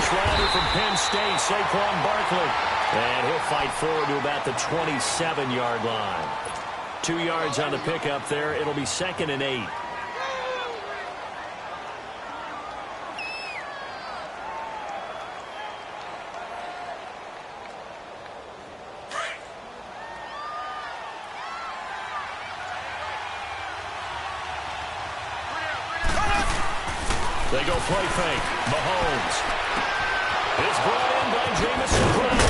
first rounder from Penn State, Saquon Barkley. And he'll fight forward to about the 27-yard line. 2 yards on the pickup there. It'll be 2nd and 8. They go play fake. Mahomes. It's brought in by Jamison Crowder.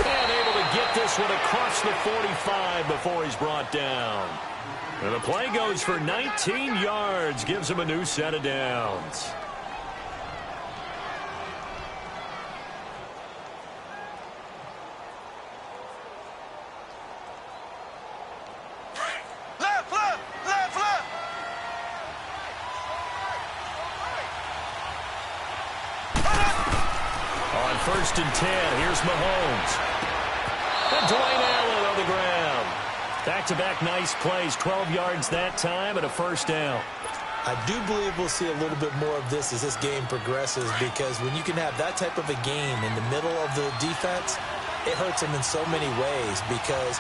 And able to get this one across the 45 before he's brought down. And the play goes for 19 yards. Gives him a new set of downs. First and 10. Here's Mahomes. And Dwayne Allen on the ground. Back-to-back nice plays. 12 yards that time and a first down. I do believe we'll see a little bit more of this as this game progresses, because when you can have that type of a game in the middle of the defense, it hurts them in so many ways, because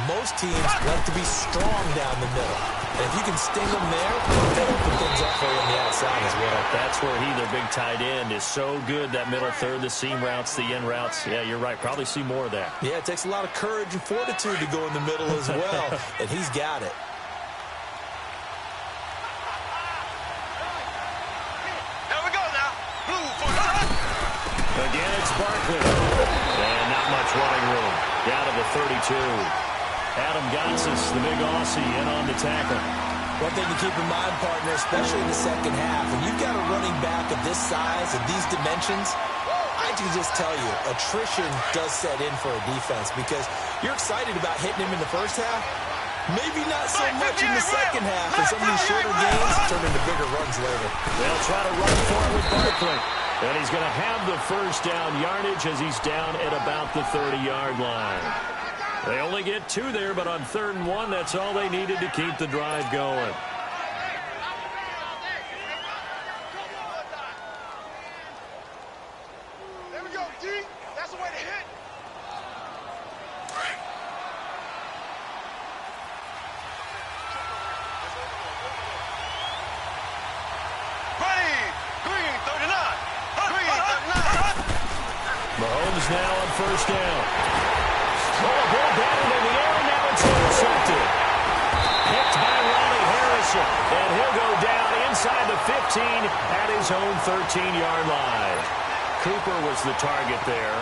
most teams like to be strong down the middle. And if you can sting them there, that open things up for you on the outside as well. That's where their big tight end, is so good. That middle third, the seam routes, the in routes. Yeah, you're right. Probably see more of that. Yeah, it takes a lot of courage and fortitude to go in the middle as well. And he's got it. There we go now. Blue for again, it's Barkley. And not much running room. Down to the 32. Adam Gotsis, the big Aussie, in on the tackle. One thing to keep in mind, partner, especially in the second half, when you've got a running back of this size and these dimensions, I can just tell you, attrition does set in for a defense, because you're excited about hitting him in the first half, maybe not so much in the second half, and some of these shorter games turn into bigger runs later. They'll try to run for it with Barkley. And he's going to have the first down yardage as he's down at about the 30-yard line. They only get 2 there, but on 3rd and 1, that's all they needed to keep the drive going. There we go, D. That's the way to hit. Ready. Green 39. Green 39. Mahomes now on first down. Oh, ball batted in the air, now it's intercepted. Picked by Ronnie Harrison, and he'll go down inside the 15 at his own 13-yard line. Cooper was the target there.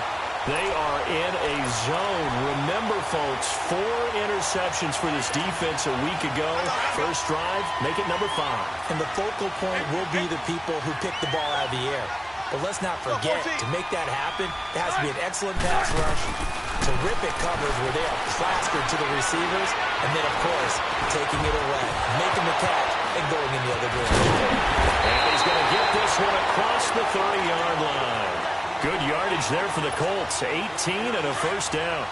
They are in a zone. Remember, folks, 4 interceptions for this defense a week ago. First drive, make it number 5. And the focal point will be the people who pick the ball out of the air. But let's not forget, to make that happen, it has to be an excellent pass rush, terrific coverage where they are plastered to the receivers, and then, of course, taking it away, making the catch, and going in the other direction. And he's going to get this one across the 30-yard line. Good yardage there for the Colts, 18 and a first down.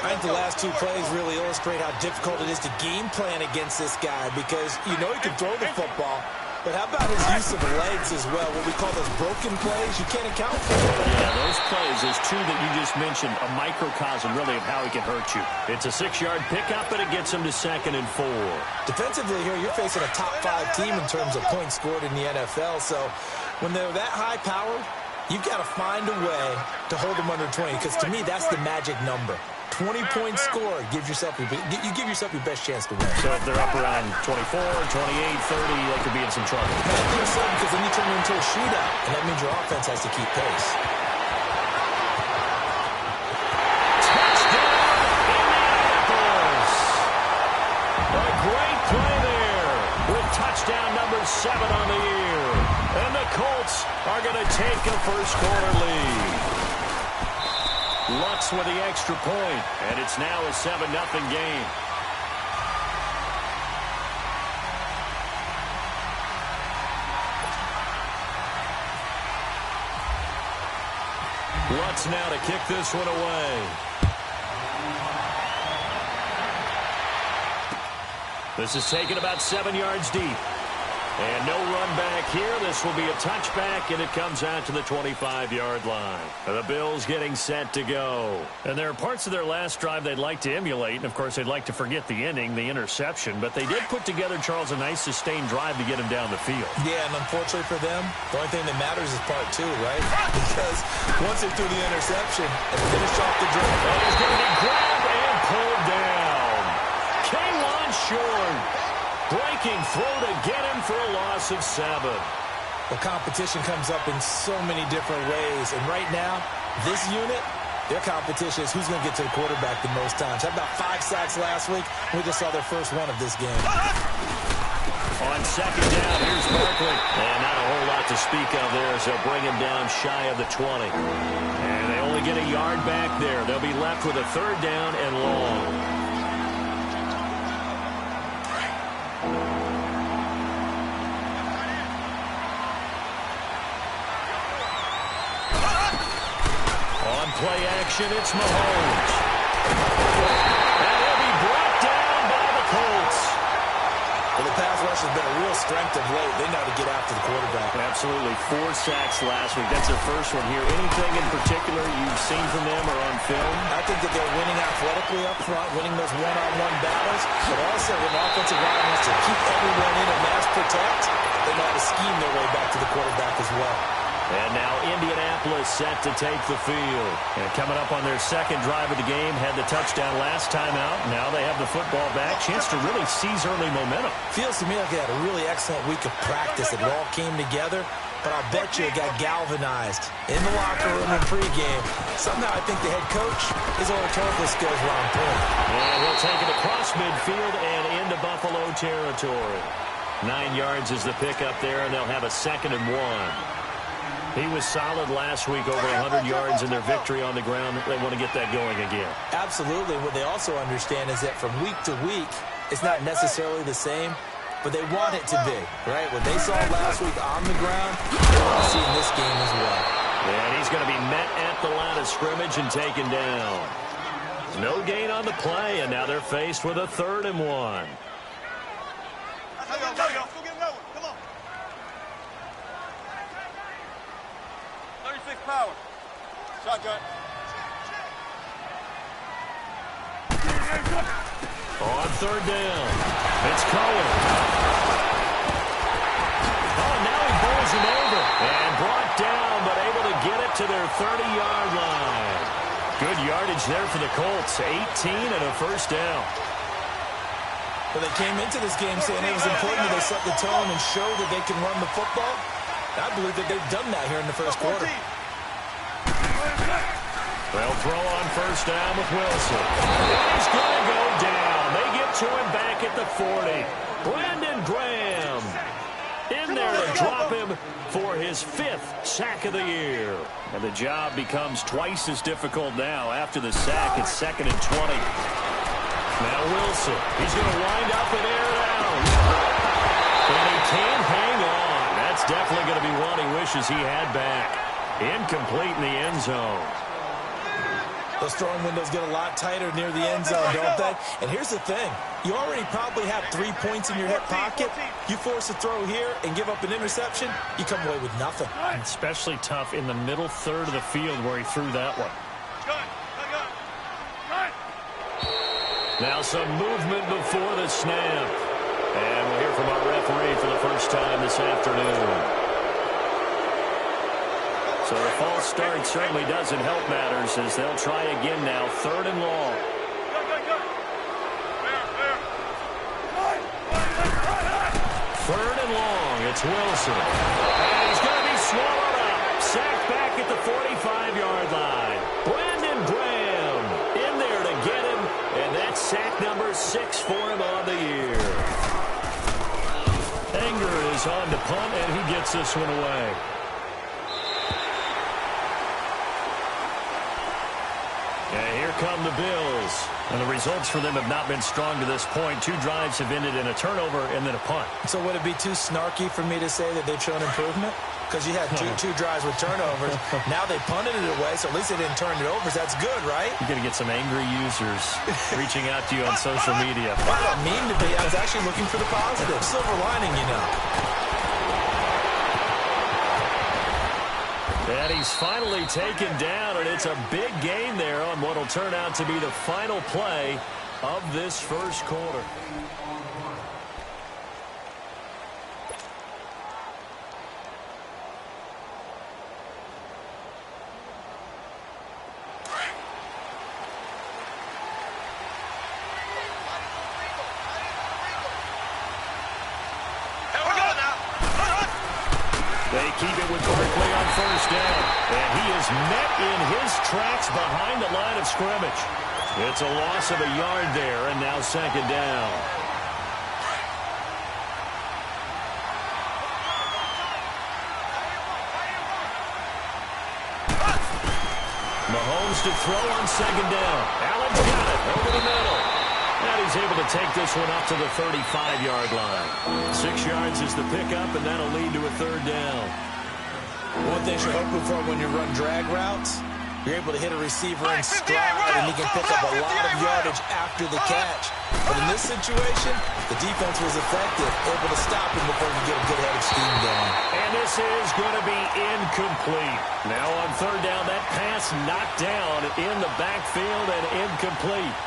I think the last 2 plays really illustrate how difficult it is to game plan against this guy, because you know he can throw the football, but how about his use of legs as well? What we call those broken plays, you can't account for. Yeah, those plays, those 2 that you just mentioned, a microcosm really of how he can hurt you. It's a 6-yard pickup, but it gets him to 2nd and 4. Defensively here, you're facing a top 5 team in terms of points scored in the NFL, so when they're that high-powered, you've got to find a way to hold them under 20, because to me, that's the magic number. 20 points scored, you give yourself your best chance to win. So if they're up around 24, 28, 30, they could be in some trouble. I think so, because then you turn it into a shootout, and that means your offense has to keep pace. Touchdown, Indianapolis! A great play there with touchdown number 7 on the year. And the Colts are going to take a first-quarter lead. Lutz with the extra point, and it's now a 7-0 game. Lutz now to kick this one away. This is taken about 7 yards deep. And no run back here. This will be a touchback, and it comes out to the 25-yard line. The Bills getting set to go. And there are parts of their last drive they'd like to emulate, and, of course, they'd like to forget the ending, the interception. But they did put together, Charles, a nice sustained drive to get him down the field. Yeah, and unfortunately for them, the only thing that matters is part two, right? Because once they threw the interception and finished off the drive, and he's going to be grabbed and pulled down. Kaylon Short breaking through to get him for a loss of 7. The competition comes up in so many different ways. And right now, this unit, their competition is who's going to get to the quarterback the most times. Had about 5 sacks last week. We just saw their first one of this game. On second down, here's Barkley. And not a whole lot to speak of there as they'll bring him down shy of the 20. And they only get a yard back there. They'll be left with a 3rd down and long. Play action, it's Mahomes. And he'll be brought down by the Colts. Well, the pass rush has been a real strength of late. They know to get after the quarterback. Absolutely. 4 sacks last week. That's their first one here. Anything in particular you've seen from them or on film? I think that they're winning athletically up front, winning those one-on-one battles, but also when offensive line wants to keep everyone in and mass protect, they know how to scheme their way back to the quarterback as well. And now Indianapolis set to take the field. And coming up on their second drive of the game, had the touchdown last time out. Now they have the football back. Chance to really seize early momentum. Feels to me like they had a really excellent week of practice. It all came together. But I'll bet you it got galvanized in the locker room and pregame. Somehow I think the head coach, his oratorical skills were on point. And he'll take it across midfield and into Buffalo territory. 9 yards is the pickup there, and they'll have a 2nd and 1. He was solid last week, over 100 yards in their victory on the ground. They want to get that going again. Absolutely. What they also understand is that from week to week, it's not necessarily the same, but they want it to be, right? What they saw last week on the ground, they want to see in this game as well. And he's going to be met at the line of scrimmage and taken down. No gain on the play, and now they're faced with a 3rd and 1. Power. Shotgun. On 3rd down, it's Cohen. Oh, now he bowls him over. And brought down, but able to get it to their 30-yard line. Good yardage there for the Colts. 18 and a 1st down. Well, they came into this game saying it was important that they set the tone and show that they can run the football. I believe that they've done that here in the first quarter. They'll throw on 1st down with Wilson. He's going to go down. They get to him back at the 40. Brandon Graham in there to drop him for his 5th sack of the year. And the job becomes twice as difficult now. After the sack, it's 2nd and 20. Now Wilson. He's going to wind up and air it out. And he can't hang on. That's definitely going to be one he wishes he had back. Incomplete in the end zone. Those throwing windows get a lot tighter near the end zone, don't they? And here's the thing. You already probably have 3 points in your hip pocket. You force a throw here and give up an interception, you come away with nothing. Especially tough in the middle 3rd of the field where he threw that one. Now some movement before the snap. And we'll hear from our referee for the first time this afternoon. So the false start certainly doesn't help matters as they'll try again now. 3rd and long. 3rd and long. It's Wilson. And he's going to be swallowed up. Sacked back at the 45-yard line. Brandon Graham in there to get him. And that's sack number 6 for him on the year. Anger is on to punt, and he gets this one away. And here come the Bills. And the results for them have not been strong to this point. 2 drives have ended in a turnover and then a punt. So would it be too snarky for me to say that they've shown improvement? Because you had two drives with turnovers. Now they punted it away, so at least they didn't turn it over. So that's good, right? You're going to get some angry users reaching out to you on social media. Well, I don't mean to be. I was actually looking for the positive. Silver lining, you know. And he's finally taken down, and it's a big gain there on what will turn out to be the final play of this first quarter. They keep it with Barkley on first down. And he is met in his tracks behind the line of scrimmage. It's a loss of a yard there, and now second down. Mahomes to throw on second down. Allen's got it over the middle. And he's able to take this one up to the 35-yard line. 6 yards is the pickup, and that'll lead to a third down. One thing you're hoping for when you run drag routes, you're able to hit a receiver in stride, and he can pick up a lot of yardage after the catch. But in this situation, the defense was effective, able to stop him before he could get a good head of steam going. And this is going to be incomplete. Now on third down, that pass knocked down in the backfield and incomplete.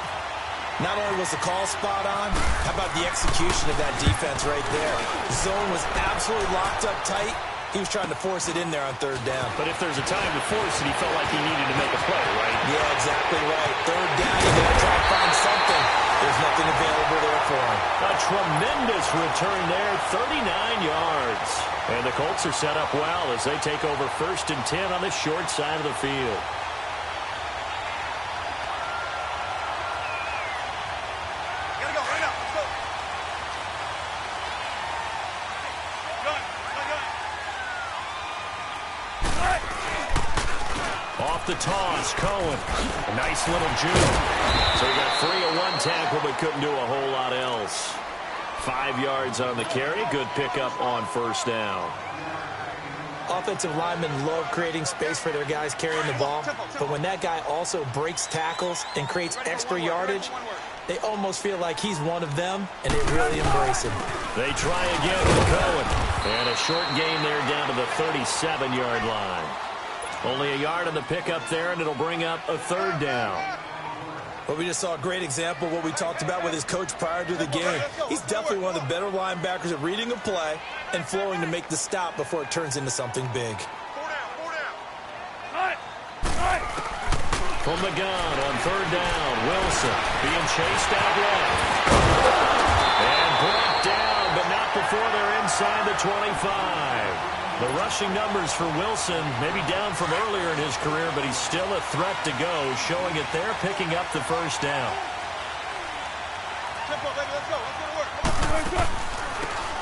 Not only was the call spot on, how about the execution of that defense right there? The zone was absolutely locked up tight. He was trying to force it in there on third down. But if there's a time to force it, he felt like he needed to make a play, right? Yeah, exactly right. Third down, you got to try to find something. There's nothing available there for him. A tremendous return there, 39 yards. And the Colts are set up well as they take over 1st and 10 on the short side of the field. Off the toss, Cohen. A nice little juke. So he got free of one tackle but couldn't do a whole lot else. 5 yards on the carry. Good pickup on first down. Offensive linemen love creating space for their guys carrying the ball. But when that guy also breaks tackles and creates extra yardage, they almost feel like he's one of them, and they really embrace him. They try again with Cohen. And a short gain there down to the 37-yard line. Only a yard on the pickup there, and it'll bring up a third down. But we just saw a great example of what we talked about with his coach prior to the game. He's definitely one of the better linebackers at reading a play and flowing to make the stop before it turns into something big. From the gun on third down, Wilson being chased out left. And brought down, but not before they're inside the 25. The rushing numbers for Wilson maybe down from earlier in his career, but he's still a threat to go, showing it there, picking up the first down.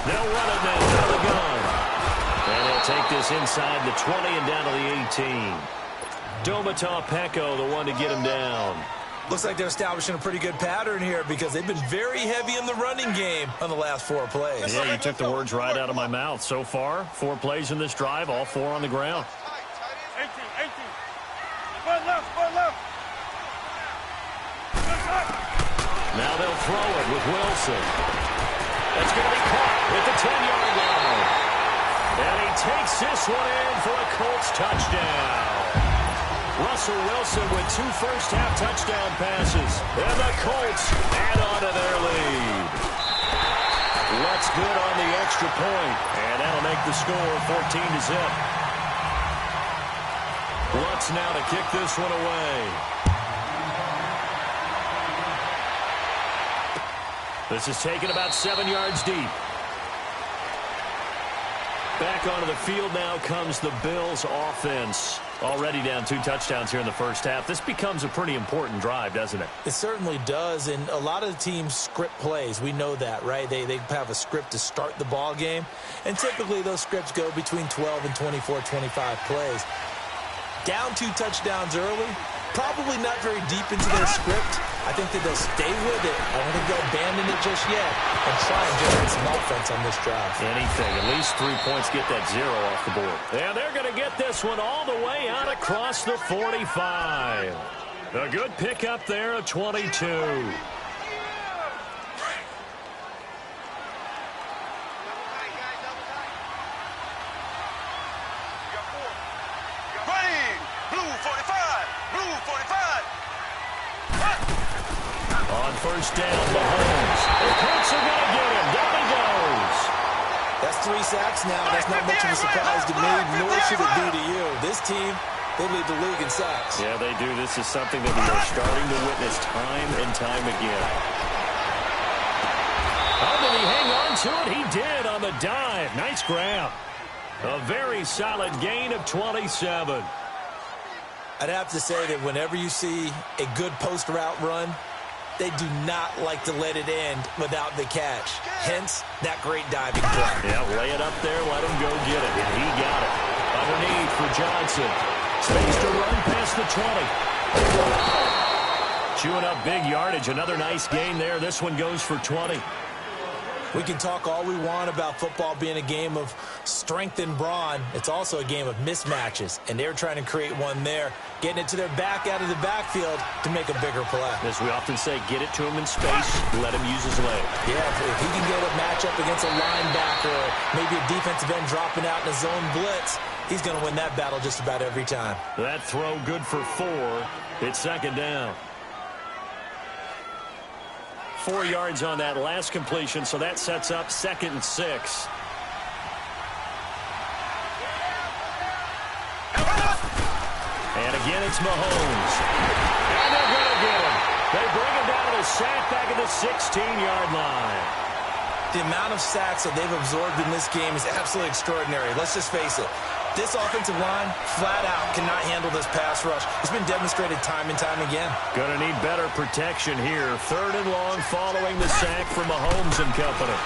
They'll run it now out of the gun. And they'll take this inside the 20 and down to the 18. Domata Peko, the one to get him down. Looks like they're establishing a pretty good pattern here because they've been very heavy in the running game on the last 4 plays. Yeah, you took the words right out of my mouth. So far, 4 plays in this drive, all 4 on the ground. 18. One left. Now they'll throw it with Wilson. That's going to be caught at the 10-yard line. And he takes this one in for a Colts touchdown. Russell Wilson with 2 first-half touchdown passes. And the Colts add on to their lead. Lutz good on the extra point. And that'll make the score 14-0. Lutz now to kick this one away. This is taken about 7 yards deep. Back onto the field now comes the Bills offense. Already down 2 touchdowns here in the first half. This becomes a pretty important drive, doesn't it? It certainly does, and a lot of the teams script plays. We know that, right? They have a script to start the ball game, and typically those scripts go between 12 and 24, 25 plays. Down 2 touchdowns early, probably not very deep into their script. I think that they'll stay with it. I don't think they'll abandon it just yet and try and generate some offense on this drive. Anything. At least 3 points, get that 0 off the board. And they're going to get this one all the way out across the 45. A good pickup there, a 22. On first down, Mahomes. The Colts are going to get him. Down he goes. That's 3 sacks now. That's not much of a surprise to me, nor should it be to you. This team, they lead the league in sacks. Yeah, they do. This is something that we are starting to witness time and time again. Oh, did he hang on to it? He did on the dive. Nice grab. A very solid gain of 27. I'd have to say that whenever you see a good post route run, they do not like to let it end without the catch. Hence, that great diving play. Yeah, lay it up there, let him go get it. And he got it. Underneath for Johnson. Space to run past the 20. Chewing up big yardage. Another nice gain there. This one goes for 20. We can talk all we want about football being a game of strength and brawn. It's also a game of mismatches, and they're trying to create one there, getting it to their back out of the backfield to make a bigger play. As we often say, get it to him in space, let him use his leg. Yeah, if he can get a matchup against a linebacker or maybe a defensive end dropping out in a zone blitz, he's going to win that battle just about every time. That throw good for 4. It's second down. 4 yards on that last completion, so that sets up 2nd and 6. And again, it's Mahomes. And they're going to get him. They bring him down to the sack back at the 16-yard line. The amount of sacks that they've absorbed in this game is absolutely extraordinary. Let's just face it. This offensive line, flat out, cannot handle this pass rush. It's been demonstrated time and time again. Going to need better protection here. 3rd and long following the sack from Mahomes and company.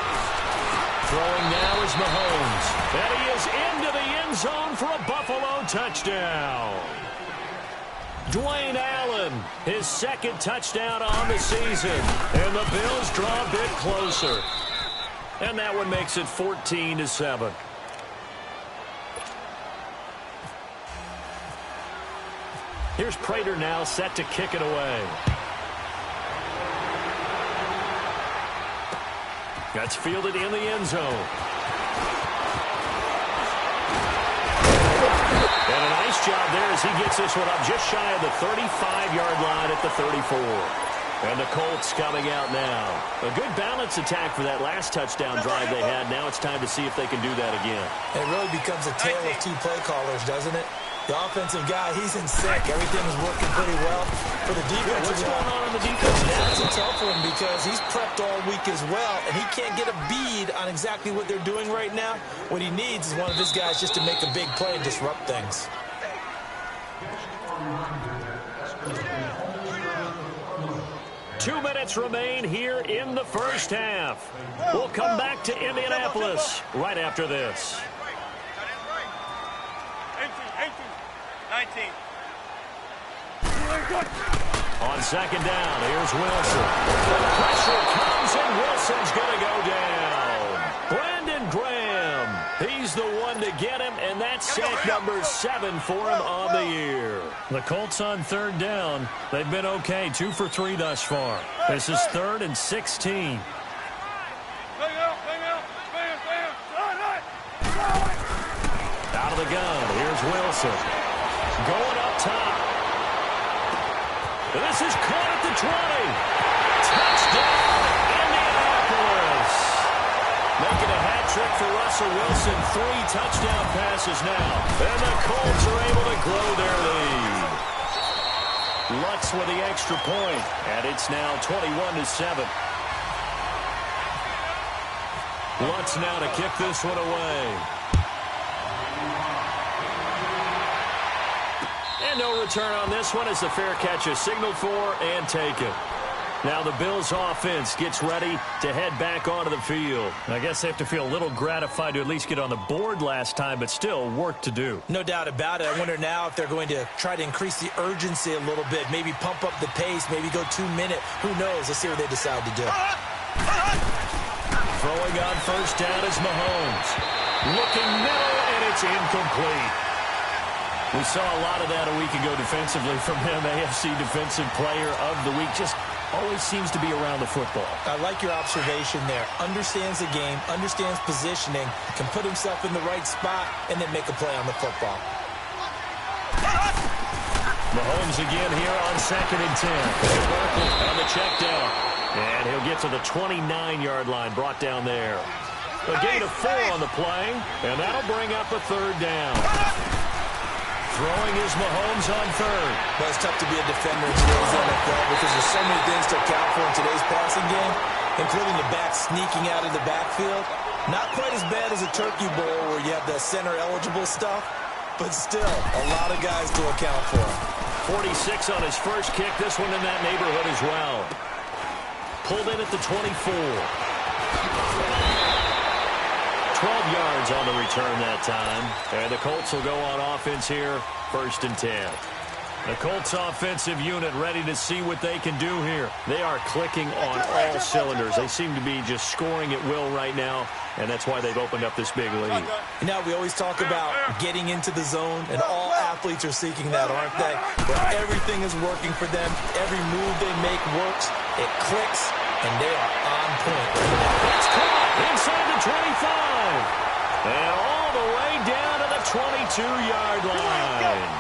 Throwing now is Mahomes. And he is into the end zone for a Buffalo touchdown. Dwayne Allen, his 2nd touchdown on the season. And the Bills draw a bit closer. And that one makes it 14-7. Here's Prater now set to kick it away. That's fielded in the end zone. And a nice job there as he gets this one up just shy of the 35-yard line at the 34. And the Colts coming out now. A good balance attack for that last touchdown drive they had. Now it's time to see if they can do that again. It really becomes a tale of 2 play callers, doesn't it? The offensive guy, he's in sync. Everything is working pretty well. For the defense, what's going on the defense? That's a tough one because he's prepped all week as well, and he can't get a bead on exactly what they're doing right now. What he needs is one of his guys just to make a big play and disrupt things. Two minutes remain here in the first half. We'll come back to Indianapolis right after this. 19. On second down, here's Wilson. The pressure comes, and Wilson's going to go down. Brandon Graham, he's the one to get him, and that's sack number 7 for him on the year. The Colts on 3rd down. They've been okay, 2 for 3 thus far. This is 3rd and 16. Out of the gun, here's Wilson. Going up top. This is caught at the 20. Touchdown, Indianapolis. Making a hat trick for Russell Wilson. 3 touchdown passes now. And the Colts are able to grow their lead. Lutz with the extra point. And it's now 21-7. Lutz now to kick this one away. No return on this one as the fair catch is signaled for and taken. Now the Bills offense gets ready to head back onto the field. I guess they have to feel a little gratified to at least get on the board last time, but still work to do. No doubt about it. I wonder now if they're going to try to increase the urgency a little bit, maybe pump up the pace, maybe go 2-minute. Who knows? Let's see what they decide to do. Throwing on first down is Mahomes. Looking middle, and it's incomplete. We saw a lot of that a week ago defensively from him. AFC Defensive Player of the Week. Just always seems to be around the football. I like your observation there. Understands the game, understands positioning, can put himself in the right spot, and then make a play on the football. Mahomes again here on 2nd and 10. Barkley on the check down. And he'll get to the 29-yard line, brought down there. A gain of 4 on the play, and that'll bring up a 3rd down. Throwing is Mahomes on 3rd. But it's tough to be a defender in today's NFL because there's so many things to account for in today's passing game, including the back sneaking out of the backfield. Not quite as bad as a turkey bowl where you have the center-eligible stuff, but still a lot of guys to account for. 46 on his first kick. This one in that neighborhood as well. Pulled in at the 24. 12 yards on the return that time. And the Colts will go on offense here, 1st and 10. The Colts offensive unit ready to see what they can do here. They are clicking on all cylinders. They seem to be just scoring at will right now, and that's why they've opened up this big lead. You know, we always talk about getting into the zone, and all athletes are seeking that, aren't they? Where everything is working for them. Every move they make works. It clicks, and they are on point right now. It's caught inside the 25. And all the way down to the 22-yard line.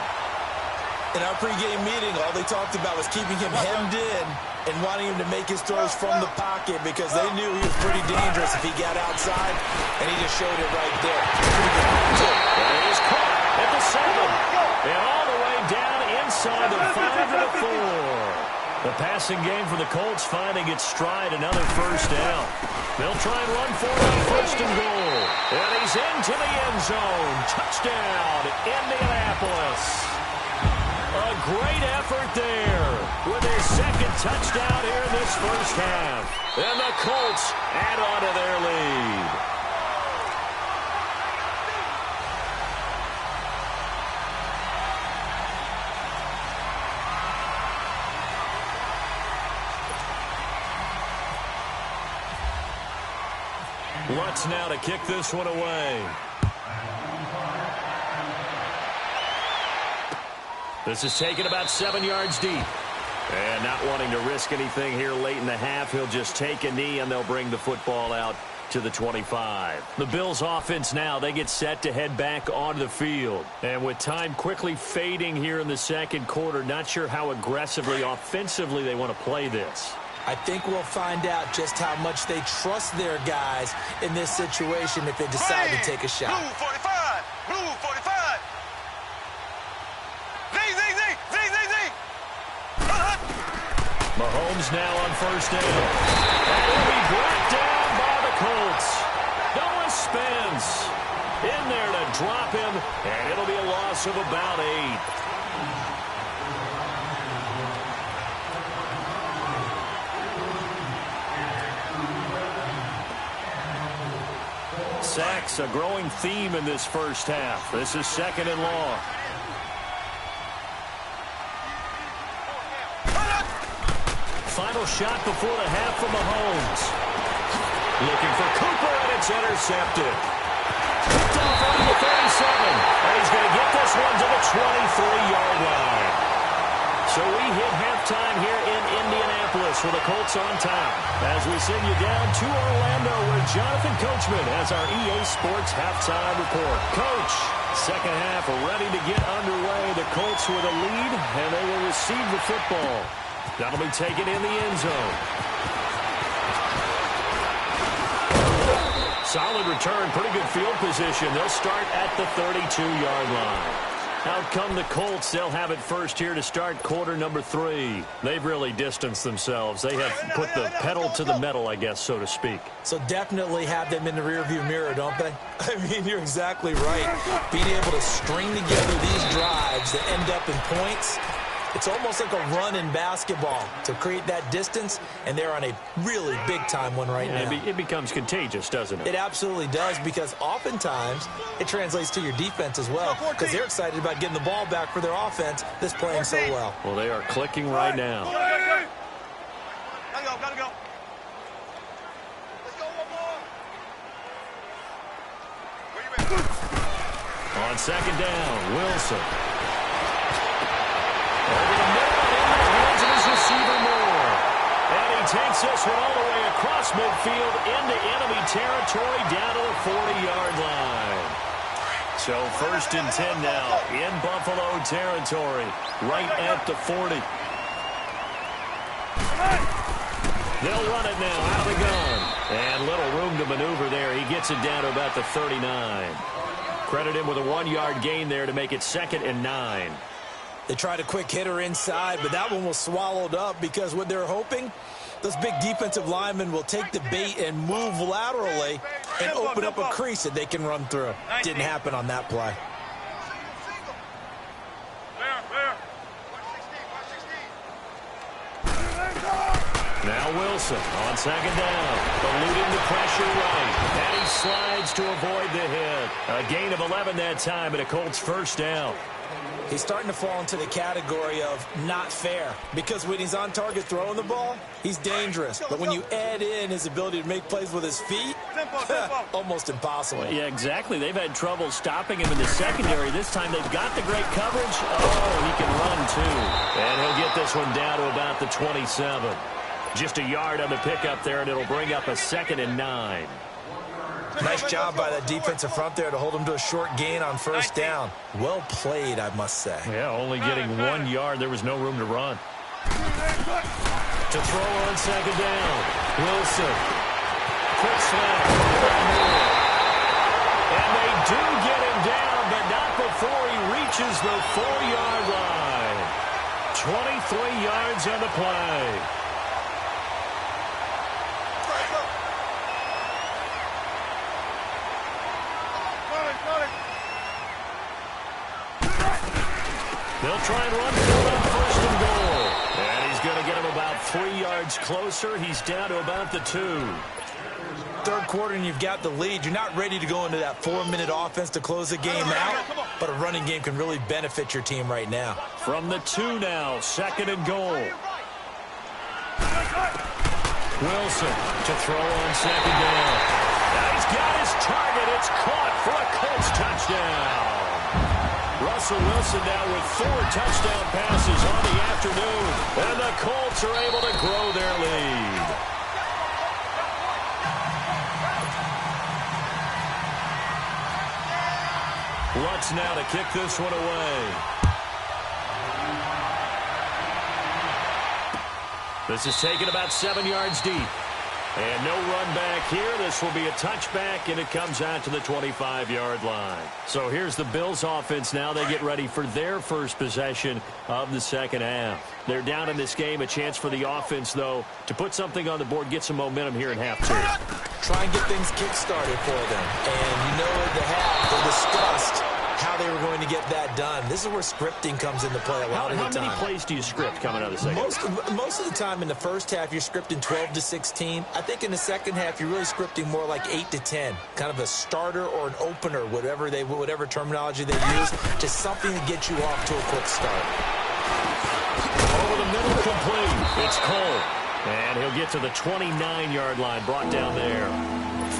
In our pregame meeting, all they talked about was keeping him hemmed in and wanting him to make his throws from the pocket because they knew he was pretty dangerous if he got outside, and he just showed it right there. And he's caught at the 7. And all the way down inside the 5 to the 4. The passing game for the Colts finding its stride, another 1st down. They'll try and run for it on 1st and goal. And he's into the end zone. Touchdown, Indianapolis. A great effort there with his 2nd touchdown here in this 1st half. And the Colts add on to their lead. Lutz now to kick this one away. This is taken about 7 yards deep. And not wanting to risk anything here late in the half, he'll just take a knee and they'll bring the football out to the 25. The Bills offense now, they get set to head back onto the field. And with time quickly fading here in the 2nd quarter, not sure how aggressively, offensively they want to play this. I think we'll find out just how much they trust their guys in this situation if they decide to take a shot. Blue 45! Blue 45! Mahomes now on 1st down. And he'll be brought down by the Colts. Noah Spence in there to drop him, and it'll be a loss of about 8. Sacks, a growing theme in this 1st half. This is 2nd and long. Final shot before the half from Mahomes. Looking for Cooper, and it's intercepted. Picked off on the 37. And he's going to get this one to the 23-yard line. So we hit halftime here in Indianapolis with the Colts on top. As we send you down to Orlando where Jonathan Coachman has our EA Sports halftime report. Coach, 2nd half ready to get underway. The Colts with a lead, and they will receive the football. That'll be taken in the end zone. Solid return, pretty good field position. They'll start at the 32-yard line. Out come the Colts. They'll have it first here to start quarter number 3. They've really distanced themselves. They have put the pedal to the metal, I guess, so to speak. So definitely have them in the rearview mirror, don't they? I mean, you're exactly right. Being able to string together these drives that end up in points, it's almost like a run in basketball to create that distance, and they're on a really big-time one right now. It becomes contagious, doesn't it? It absolutely does, because oftentimes it translates to your defense as well, because they're excited about getting the ball back for their offense that's playing so well. Well, they are clicking right now. Gotta go. Let's go one more. Where you at? On 2nd down, Wilson. Over the middle and into the hands of his receiver Moore. And he takes this one all the way across midfield into enemy territory down to the 40-yard line. So 1st and 10 now in Buffalo territory, right at the 40. They'll run it now out of the gun. And little room to maneuver there. He gets it down to about the 39. Credit him with a 1-yard gain there to make it 2nd and 9. They tried a quick hitter inside, but that one was swallowed up because what they're hoping, those big defensive linemen will take the bait and move laterally and open up a crease that they can run through. Didn't happen on that play. Now Wilson on 2nd down, eluding the pressure right, and he slides to avoid the hit. A gain of 11 that time, and a Colts 1st down. He's starting to fall into the category of not fair because when he's on target throwing the ball, he's dangerous. But when you add in his ability to make plays with his feet, almost impossible. Well, yeah, exactly. They've had trouble stopping him in the secondary. This time they've got the great coverage. Oh, he can run too. And he'll get this one down to about the 27. Just a yard on the pickup there, and it'll bring up a 2nd and 9. Nice job by that defensive front there to hold him to a short gain on 1st down. Well played, I must say. Yeah, only getting 1 yard. There was no room to run. To throw on 2nd down. Wilson. Quick snap. And they do get him down, but not before he reaches the 4-yard line. 23 yards on the play. They'll try and run for it on 1st and goal. And he's going to get him about 3 yards closer. He's down to about the 2. 3rd quarter and you've got the lead. You're not ready to go into that 4-minute offense to close the game out, but a running game can really benefit your team right now. From the 2 now, 2nd and goal. Wilson to throw on 2nd down. Now he's got his target. It's caught for a Colts touchdown. Russell Wilson now with 4 touchdown passes on the afternoon. And the Colts are able to grow their lead. Lutz now to kick this one away. This is taken about 7 yards deep. And no run back here. This will be a touchback, and it comes out to the 25-yard line. So here's the Bills offense now. They get ready for their first possession of the 2nd half. They're down in this game. A chance for the offense, though, to put something on the board, get some momentum here in half 2. Try and get things kick-started for them. And you know at the half, they discussed how they were going to get that done. This is where scripting comes into play a lot of the time. How many plays do you script coming out of the second half? Most of the time in the first half, you're scripting 12 to 16. I think in the second half, you're really scripting more like 8 to 10. Kind of a starter or an opener, whatever terminology they use, just something to get you off to a quick start. Over the middle, complete. It's Cole. And he'll get to the 29-yard line, brought down there.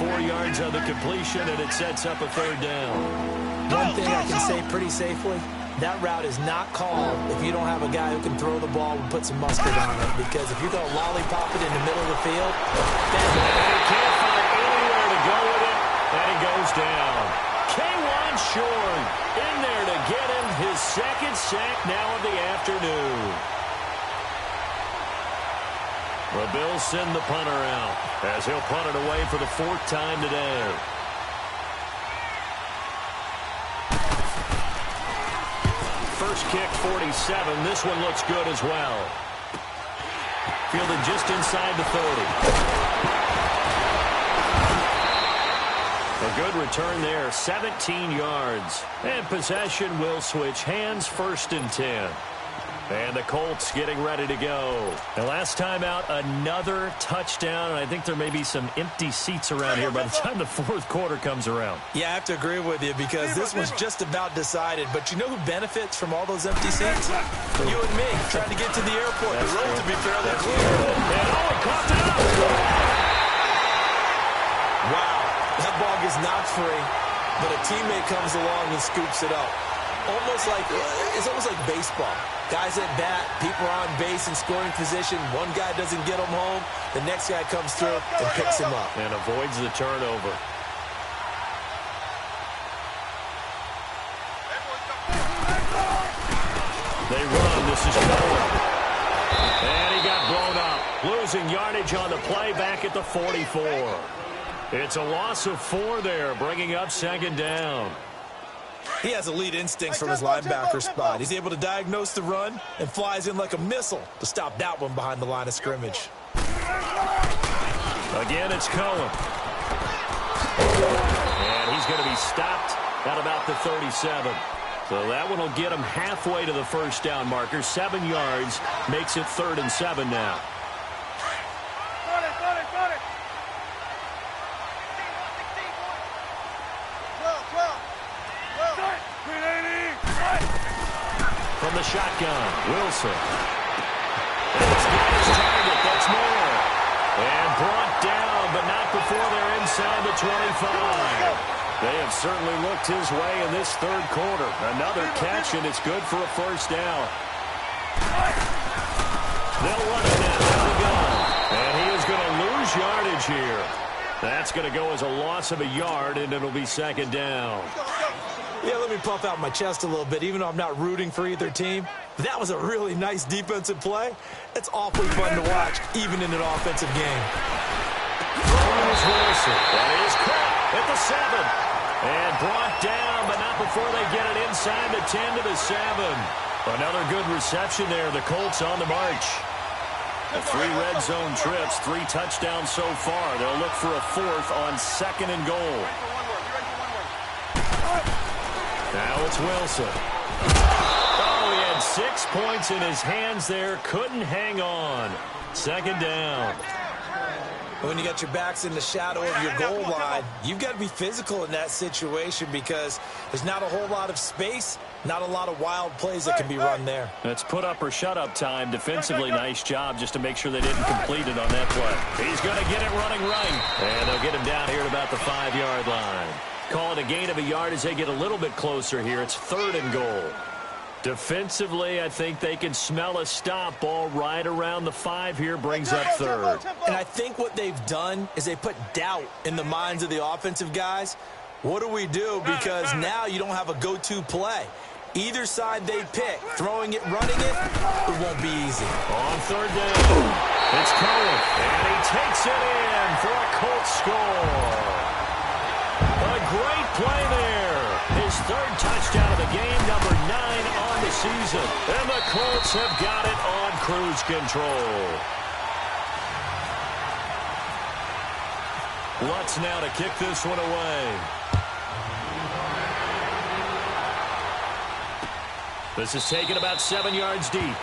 4 yards on the completion, and it sets up a 3rd down. One thing I can say pretty safely, that route is not called if you don't have a guy who can throw the ball and put some mustard on it. Because if you're going to lollipop it in the middle of the field, and he can't find anywhere to go with it, and he goes down. K'Wan Shorn in there to get him his 2nd sack now of the afternoon. The Bills send the punter out as he'll punt it away for the 4th time today. First kick, 47. This one looks good as well. Fielded just inside the 30. A good return there, 17 yards. And possession will switch hands, 1st and 10. And the Colts getting ready to go. And last time out, another touchdown. And I think there may be some empty seats around here by the time the 4th quarter comes around. Yeah, I have to agree with you because this was just about decided. But you know who benefits from all those empty seats? You and me, trying to get to the airport. The road to be fairly clear. And oh, he coughed it up. Wow, that ball gets knocked free, but a teammate comes along and scoops it up. It's almost like baseball. Guys at bat, people are on base in scoring position. One guy doesn't get him home. The next guy comes through and picks him up. And avoids the turnover. They run. This is Cohen. And he got blown up. Losing yardage on the play back at the 44. It's a loss of 4 there, bringing up second down. He has elite instincts from his linebacker spot. He's able to diagnose the run and flies in like a missile to stop that one behind the line of scrimmage. Again, it's Cohen. And he's going to be stopped at about the 37. So that one will get him halfway to the first down marker. 7 yards makes it 3rd and 7 now. From the shotgun, Wilson. And it's got his target. That's more. And brought down, but not before they're inside the 25. They have certainly looked his way in this 3rd quarter. Another catch, and it's good for a first down. They'll run it now. Out of gun. And he is going to lose yardage here. That's going to go as a loss of a yard, and it'll be second down. Yeah, let me puff out my chest a little bit, even though I'm not rooting for either team. That was a really nice defensive play. It's awfully fun to watch, even in an offensive game. Throws Wilson. That is caught at the 7. And brought down, but not before they get it inside the 10 to the 7. Another good reception there. The Colts on the march. 3 red zone trips, 3 touchdowns so far. They'll look for a 4th on 2nd and goal. Now it's Wilson. Oh, he had 6 points in his hands there. Couldn't hang on. Second down. When you got your backs in the shadow of your goal line, you've got to be physical in that situation because there's not a whole lot of space, not a lot of wild plays that can be run there. That's put up or shut up time. Defensively, nice job just to make sure they didn't complete it on that play. He's going to get it running right. And they'll get him down here at about the 5-yard line. Call it a gain of a yard as they get a little bit closer here. It's 3rd and goal. Defensively, I think they can smell a stop. Ball right around the 5 here, brings up 3rd. And I think what they've done is they put doubt in the minds of the offensive guys. What do we do? Because now you don't have a go-to play. Either side they pick, throwing it, running it, it won't be easy. On 3rd down, it's Cohen, and he takes it in for a Colts score. A great play there. His 3rd touchdown of the game, number 9 on the season. And the Colts have got it on cruise control. Lutz now to kick this one away. This is taken about 7 yards deep.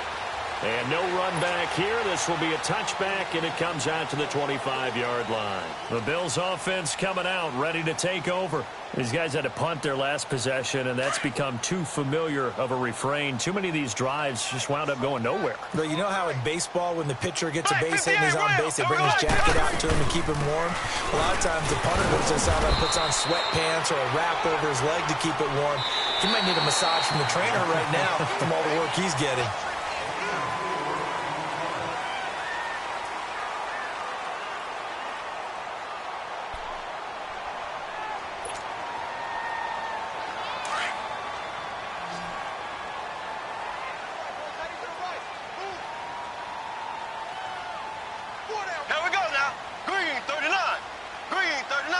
And no run back here. This will be a touchback, and it comes out to the 25-yard line. The Bills offense coming out, ready to take over. These guys had to punt their last possession, and that's become too familiar of a refrain. Too many of these drives just wound up going nowhere. But you know how in baseball, when the pitcher gets a base hit and he's on base, they bring his jacket out to him and keep him warm? A lot of times the punter goes inside and puts on sweatpants or a wrap over his leg to keep it warm. He might need a massage from the trainer right now from all the work he's getting. Here we go now. Green 39. Green 39.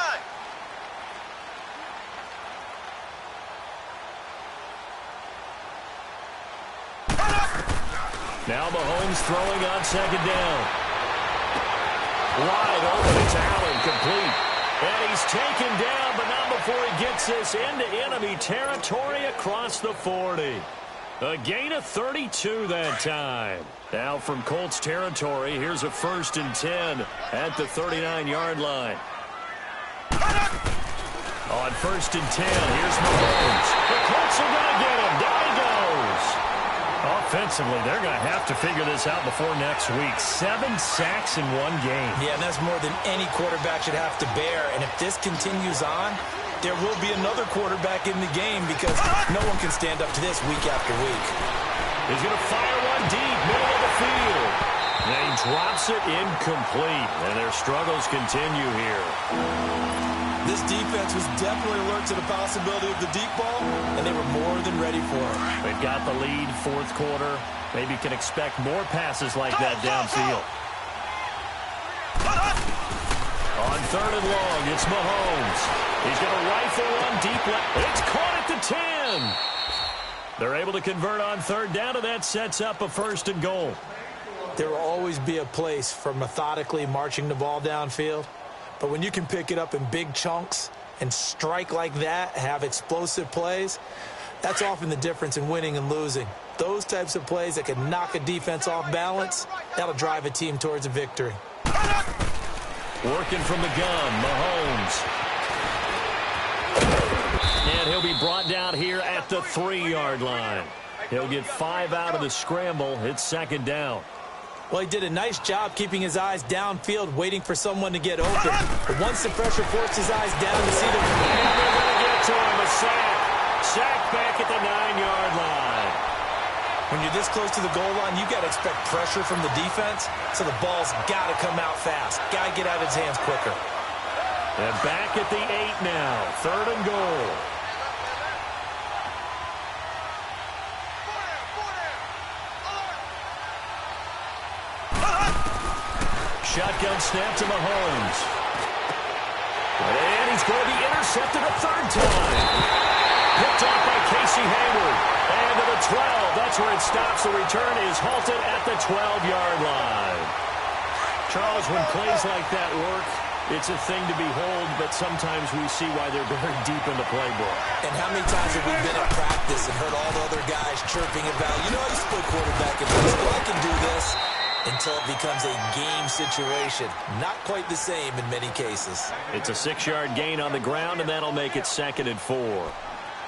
Now Mahomes throwing on 2nd down. Wide open, it's Allen, complete. And he's taken down, but not before he gets this into enemy territory across the 40. A gain of 32 that time. Now from Colts territory, here's a 1st and 10 at the 39-yard line. On 1st and 10, here's Mahomes. The Colts are going to get him. Down he goes. Offensively, they're going to have to figure this out before next week. 7 sacks in 1 game. Yeah, and that's more than any quarterback should have to bear. And if this continues on, there will be another quarterback in the game because no one can stand up to this week after week. He's going to fire one deep, middle of the field. And he drops it incomplete, and their struggles continue here. This defense was definitely alert to the possibility of the deep ball, and they were more than ready for it. They've got the lead, fourth quarter. Maybe can expect more passes like that downfield. On third and long, it's Mahomes. He's going to rifle one deep left. It's caught at the 10. They're able to convert on third down, and that sets up a first and goal. There will always be a place for methodically marching the ball downfield. But when you can pick it up in big chunks and strike like that, have explosive plays, that's often the difference in winning and losing. Those types of plays that can knock a defense off balance, that'll drive a team towards a victory. Working from the gun, Mahomes. And he'll be brought down here at the 3-yard line. He'll get 5 out of the scramble. It's second down. Well, he did a nice job keeping his eyes downfield, waiting for someone to get open. But once the pressure forced his eyes down to see the... And they're going to get to him, a sack. Sack back at the 9-yard line. When you're this close to the goal line, you got to expect pressure from the defense, so the ball's got to come out fast. Got to get out of his hands quicker. And back at the 8 now, third and goal. Shotgun snap to Mahomes. And he's going to be intercepted a third time. Picked off by Casey Hayward. And to the 12. That's where it stops. The return is halted at the 12-yard line. Charles, when plays like that work, it's a thing to behold, but sometimes we see why they're very deep in the playbook. And how many times have we been at practice and heard all the other guys chirping about, you know, I used to play quarterback in high school, I can do this. Until it becomes a game situation. Not quite the same in many cases. It's a 6-yard gain on the ground, and that'll make it second and 4.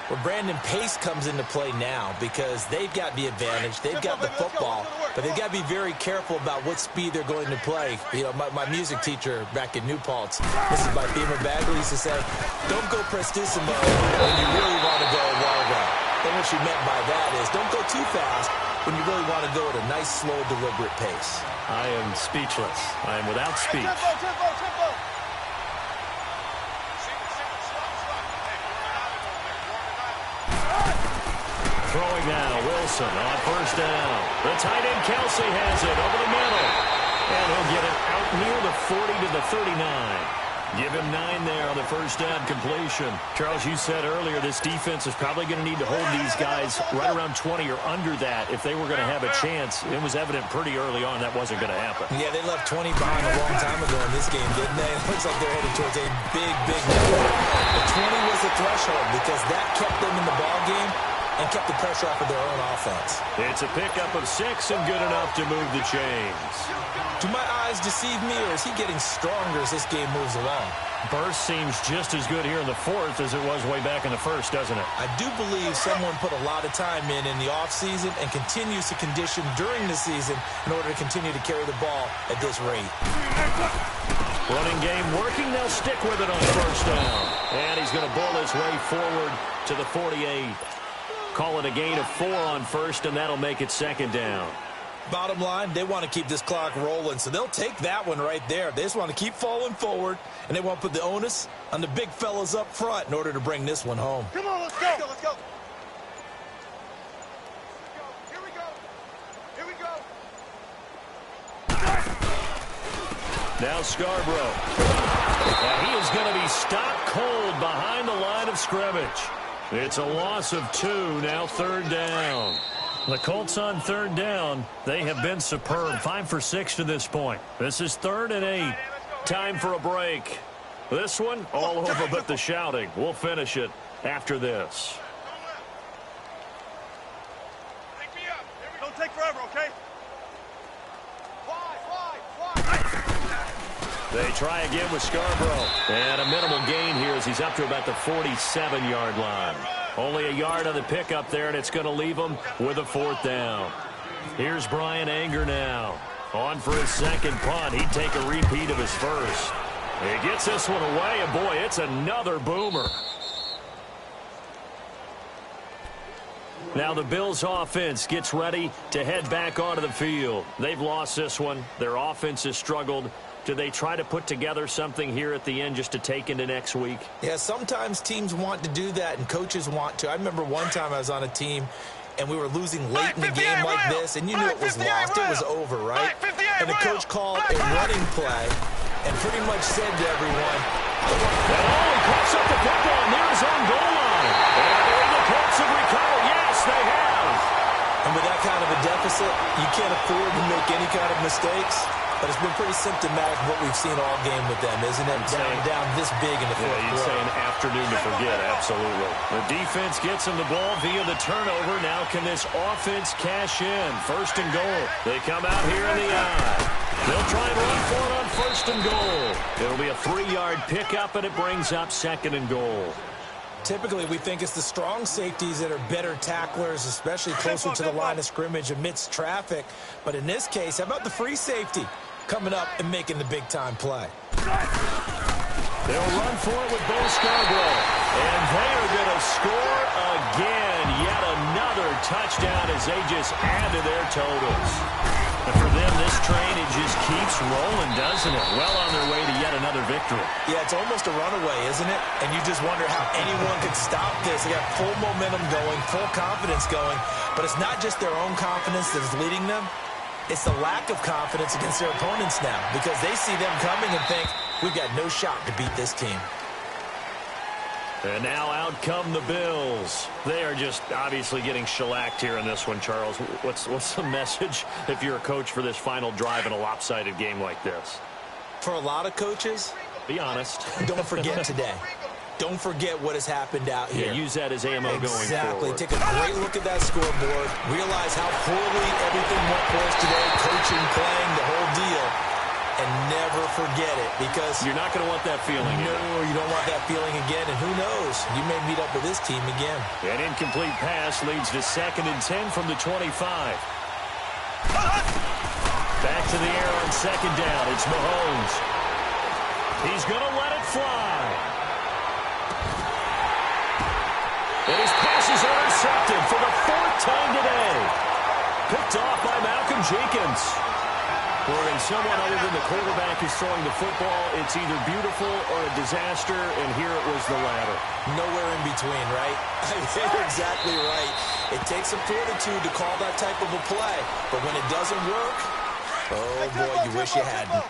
Well, Brandon, pace comes into play now because they've got the advantage. They've got the football, but they've got to be very careful about what speed they're going to play. You know, my music teacher back in New Paltz, Mrs. Beamer Bagley, used to say, don't go prestissimo when you really want to go largo. And what she meant by that is don't go too fast when you really want to go at a nice, slow, deliberate pace. I am speechless. I am without speech. Tempo. Throwing now, Wilson on first down. The tight end, Kelsey, has it over the middle. And he'll get it out near the 40 to the 39. Give him 9 there on the first down completion. Charles, you said earlier this defense is probably going to need to hold these guys right around 20 or under that if they were going to have a chance. It was evident pretty early on that wasn't going to happen. Yeah, they left 20 behind a long time ago in this game, didn't they? It looks like they're headed towards a big number. The 20 was the threshold because that kept them in the ball game and kept the pressure off of their own offense. It's a pickup of 6 and good enough to move the chains. Do my eyes deceive me, or is he getting stronger as this game moves along? Burst seems just as good here in the fourth as it was way back in the first, doesn't it? I do believe someone put a lot of time in the offseason and continues to condition during the season in order to continue to carry the ball at this rate. Running game working. They'll stick with it on first down. And he's going to bowl his way forward to the 48. Call it a gain of 4 on first, and that'll make it second down. Bottom line, they want to keep this clock rolling, so they'll take that one right there. They just want to keep falling forward, and they want to put the onus on the big fellas up front in order to bring this one home. Come on, let's go. Let's go. Here we go. Now Scarborough. And he is going to be stopped cold behind the line of scrimmage. It's a loss of 2, now third down. The Colts on third down, they have been superb. 5 for 6 to this point. This is 3rd and 8. Time for a break. This one, all over but the shouting. We'll finish it after this. Don't take forever, okay? They try again with Scarborough. And a minimal gain here as he's up to about the 47-yard line. Only a yard on the pickup there, and it's going to leave him with a 4th down. Here's Brian Anger now. On for his second punt. He'd take a repeat of his first. He gets this one away, and boy, it's another boomer. Now the Bills offense gets ready to head back onto the field. They've lost this one. Their offense has struggled. Do they try to put together something here at the end just to take into next week? Yeah, sometimes teams want to do that and coaches want to. I remember one time I was on a team and we were losing late in the game like this, and you knew it was lost. It was over, right? And the coach called a running play and pretty much said to everyone, he cuts up the football near his own goal line. And the Colts have recovered. Yes, they have. And with that kind of a deficit, you can't afford to make any kind of mistakes. But it's been pretty symptomatic of what we've seen all game with them, isn't it? Down this big in the fourth quarter. You'd say an afternoon to forget, absolutely. The defense gets him the ball via the turnover. Now can this offense cash in? First and goal. They come out here in the eye. They'll try and run for it on first and goal. It'll be a 3-yard pickup, and it brings up second and goal. Typically, we think it's the strong safeties that are better tacklers, especially closer to the line of scrimmage amidst traffic. But in this case, how about the free safety coming up and making the big-time play? They'll run for it with Bo Scarborough. And they are going to score again. Yet another touchdown as they just add to their totals. And for them, this train, it just keeps rolling, doesn't it? Well on their way to yet another victory. Yeah, it's almost a runaway, isn't it? And you just wonder how anyone could stop this. They got full momentum going, full confidence going. But it's not just their own confidence that's leading them. It's the lack of confidence against their opponents now, because they see them coming and think, we've got no shot to beat this team. And now out come the Bills. They are just obviously getting shellacked here in this one, Charles. What's the message if you're a coach for this final drive in a lopsided game like this? For a lot of coaches, be honest. Don't forget today. Don't forget what has happened out here. Yeah, use that as ammo going forward. Exactly. Take a great look at that scoreboard. Realize how poorly everything went for us today. Coaching, playing, the whole deal. And never forget it, because you're not going to want that feeling. No, you don't want that feeling again. And who knows? You may meet up with this team again. An incomplete pass leads to 2nd and 10 from the 25. Back to the air on 2nd down. It's Mahomes. He's going to let it fly. And his pass is intercepted for the 4th time today. Picked off by Malcolm Jenkins. When someone other than the quarterback is throwing the football, it's either beautiful or a disaster, and here it was the latter. Nowhere in between, right? You're exactly right. It takes some fortitude to call that type of a play, but when it doesn't work, oh boy, you wish you hadn't.